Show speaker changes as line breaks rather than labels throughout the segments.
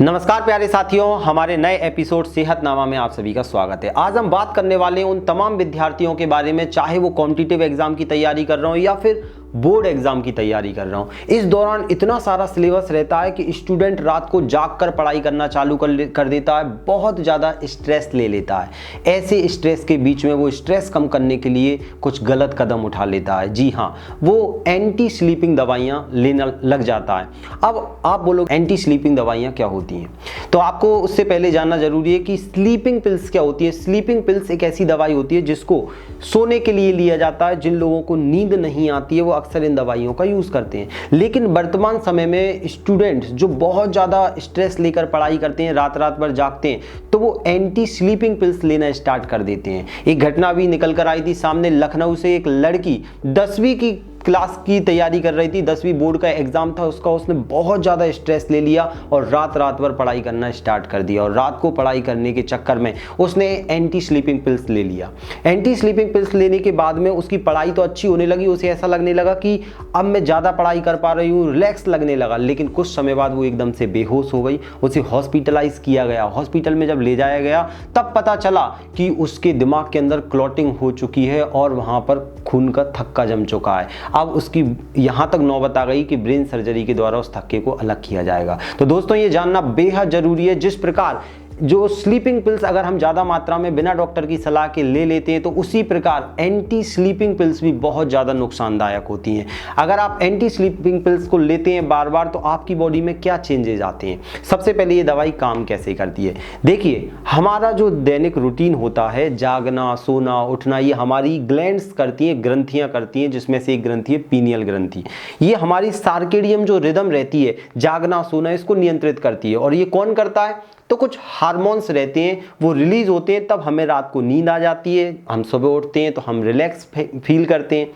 नमस्कार प्यारे साथियों, हमारे नए एपिसोड सेहतनामा में आप सभी का स्वागत है। आज हम बात करने वाले हैं उन तमाम विद्यार्थियों के बारे में, चाहे वो कॉम्पिटिटिव एग्जाम की तैयारी कर रहे हो या फिर बोर्ड एग्जाम की तैयारी कर रहा हूं। इस दौरान इतना सारा सिलेबस रहता है कि स्टूडेंट रात को जाग कर पढ़ाई करना चालू कर देता है, बहुत ज़्यादा स्ट्रेस ले लेता है। ऐसे स्ट्रेस के बीच में वो स्ट्रेस कम करने के लिए कुछ गलत कदम उठा लेता है। जी हाँ, वो एंटी स्लीपिंग दवाइयाँ लेना लग जाता है। अब आप बोलो एंटी स्लीपिंग दवाइयाँ क्या होती हैं, तो आपको उससे पहले जानना जरूरी है कि स्लीपिंग पिल्स क्या होती है। स्लीपिंग पिल्स एक ऐसी दवाई होती है जिसको सोने के लिए लिया जाता है। जिन लोगों को नींद नहीं आती है वो अक्सर इन दवाइयों का यूज़ करते हैं। लेकिन वर्तमान समय में स्टूडेंट्स जो बहुत ज़्यादा स्ट्रेस लेकर पढ़ाई करते हैं, रात रात भर जागते हैं, तो वो एंटी स्लीपिंग पिल्स लेना स्टार्ट कर देते हैं। एक घटना भी निकल कर आई थी सामने, लखनऊ से एक लड़की 10वीं की क्लास की तैयारी कर रही थी, 10वीं बोर्ड का एग्जाम था उसका। उसने बहुत ज़्यादा स्ट्रेस ले लिया और रात भर पढ़ाई करना स्टार्ट कर दिया, और रात को पढ़ाई करने के चक्कर में उसने एंटी स्लीपिंग पिल्स ले लिया। एंटी स्लीपिंग पिल्स लेने के बाद में उसकी पढ़ाई तो अच्छी होने लगी, उसे ऐसा लगने लगा कि अब मैं ज़्यादा पढ़ाई कर पा रही हूँ, रिलैक्स लगने लगा। लेकिन कुछ समय बाद वो एकदम से बेहोश हो गई, उसे हॉस्पिटलाइज किया गया। हॉस्पिटल में जब ले जाया गया तब पता चला कि उसके दिमाग के अंदर क्लॉटिंग हो चुकी है और वहाँ पर खून का थक्का जम चुका है। अब उसकी यहाँ तक नौबत आ गई कि ब्रेन सर्जरी के द्वारा उस थक्के को अलग किया जाएगा। तो दोस्तों, ये जानना बेहद जरूरी है। जिस प्रकार जो स्लीपिंग पिल्स अगर हम ज़्यादा मात्रा में बिना डॉक्टर की सलाह के ले लेते हैं, तो उसी प्रकार एंटी स्लीपिंग पिल्स भी बहुत ज़्यादा नुकसानदायक होती हैं। अगर आप एंटी स्लीपिंग पिल्स को लेते हैं बार बार, तो आपकी बॉडी में क्या चेंजेस आते हैं। सबसे पहले ये दवाई काम कैसे करती है। देखिए, हमारा जो दैनिक रूटीन होता है, जागना, सोना, उठना, ये हमारी ग्लैंड्स करती हैं, ग्रंथियाँ करती हैं, जिसमें से एक ग्रंथि है पीनियल ग्रंथि। ये हमारी सार्केडियम जो रिदम रहती है, जागना सोना, इसको नियंत्रित करती है। और ये कौन करता है, तो कुछ हार्मोन्स रहते हैं, वो रिलीज होते हैं, तब हमें रात को नींद आ जाती है, हम सुबह उठते हैं तो हम रिलैक्स फील करते हैं।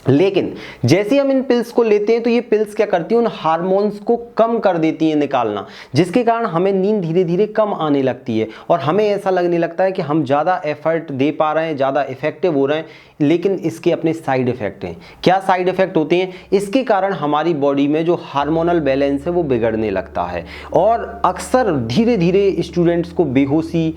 लेकिन जैसे हम इन पिल्स को लेते हैं तो ये पिल्स क्या करती हैं, उन हार्मोन्स को कम कर देती हैं निकालना, जिसके कारण हमें नींद धीरे धीरे कम आने लगती है और हमें ऐसा लगने लगता है कि हम ज़्यादा एफर्ट दे पा रहे हैं, ज़्यादा इफेक्टिव हो रहे हैं। लेकिन इसके अपने साइड इफेक्ट हैं। क्या साइड इफेक्ट होते हैं? इसके कारण हमारी बॉडी में जो हार्मोनल बैलेंस है वो बिगड़ने लगता है और अक्सर धीरे धीरे स्टूडेंट्स को बेहोशी,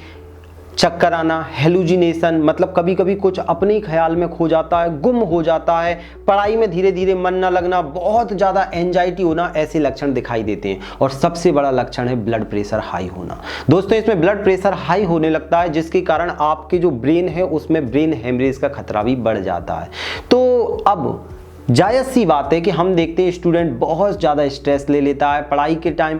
चक्कर आना, हेलुजिनेशन, मतलब कभी कभी कुछ अपने ही ख्याल में खो जाता है, गुम हो जाता है, पढ़ाई में धीरे धीरे मन न लगना, बहुत ज़्यादा एंजाइटी होना, ऐसे लक्षण दिखाई देते हैं। और सबसे बड़ा लक्षण है ब्लड प्रेशर हाई होना। दोस्तों, इसमें ब्लड प्रेशर हाई होने लगता है, जिसके कारण आपके जो ब्रेन है उसमें ब्रेन हेमरेज का खतरा भी बढ़ जाता है। तो अब जायज़ सी बात है कि हम देखते हैं स्टूडेंट बहुत ज़्यादा स्ट्रेस ले लेता है, पढ़ाई के टाइम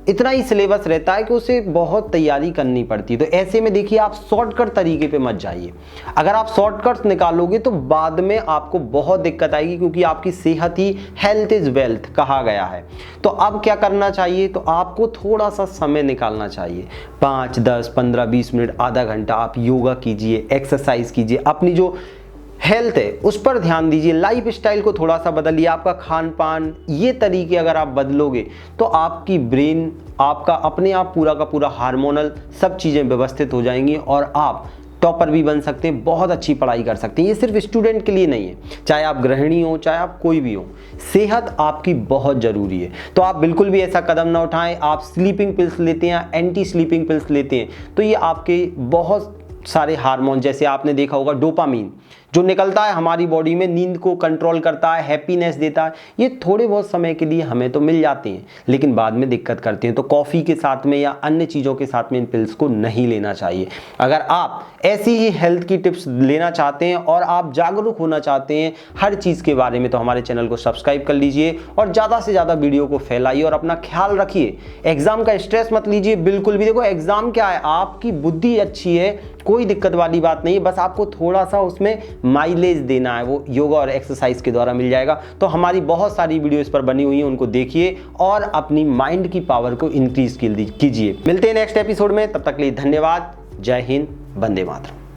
इतना ही सिलेबस रहता है कि उसे बहुत तैयारी करनी पड़ती है। तो ऐसे में देखिए, आप शॉर्टकट तरीके पे मत जाइए। अगर आप शॉर्टकट्स निकालोगे तो बाद में आपको बहुत दिक्कत आएगी, क्योंकि आपकी सेहत ही हेल्थ इज वेल्थ कहा गया है। तो अब क्या करना चाहिए, तो आपको थोड़ा सा समय निकालना चाहिए, 5, 10, 15, 20 मिनट, आधा घंटा आप योगा कीजिए, एक्सरसाइज कीजिए, अपनी जो हेल्थ है उस पर ध्यान दीजिए, लाइफ स्टाइल को थोड़ा सा बदलिए, आपका खान पान, ये तरीके अगर आप बदलोगे तो आपकी ब्रेन, आपका अपने आप पूरा का पूरा हार्मोनल सब चीज़ें व्यवस्थित हो जाएंगी और आप टॉपर भी बन सकते हैं, बहुत अच्छी पढ़ाई कर सकते हैं। ये सिर्फ स्टूडेंट के लिए नहीं है, चाहे आप गृहिणी हो, चाहे आप कोई भी हो, सेहत आपकी बहुत ज़रूरी है। तो आप बिल्कुल भी ऐसा कदम ना उठाएं। आप स्लीपिंग पिल्स लेते हैं, एंटी स्लीपिंग पिल्स लेते हैं, तो ये आपके बहुत सारे हार्मोन, जैसे आपने देखा होगा डोपामीन जो निकलता है हमारी बॉडी में, नींद को कंट्रोल करता है, हैप्पीनेस देता है, ये थोड़े बहुत समय के लिए हमें तो मिल जाते हैं, लेकिन बाद में दिक्कत करते हैं। तो कॉफ़ी के साथ में या अन्य चीज़ों के साथ में इन पिल्स को नहीं लेना चाहिए। अगर आप ऐसी ही हेल्थ की टिप्स लेना चाहते हैं और आप जागरूक होना चाहते हैं हर चीज़ के बारे में, तो हमारे चैनल को सब्सक्राइब कर लीजिए और ज़्यादा से ज़्यादा वीडियो को फैलाइए और अपना ख्याल रखिए। एग्ज़ाम का स्ट्रेस मत लीजिए बिल्कुल भी। देखो, एग्ज़ाम क्या है, आपकी बुद्धि अच्छी है, कोई दिक्कत वाली बात नहीं है, बस आपको थोड़ा सा उसमें माइलेज देना है, वो योगा और एक्सरसाइज के द्वारा मिल जाएगा। तो हमारी बहुत सारी वीडियो इस पर बनी हुई हैं, उनको देखिए और अपनी माइंड की पावर को इंक्रीज कीजिए। मिलते हैं नेक्स्ट एपिसोड में, तब तक के लिए धन्यवाद। जय हिंद, वंदे मातरम।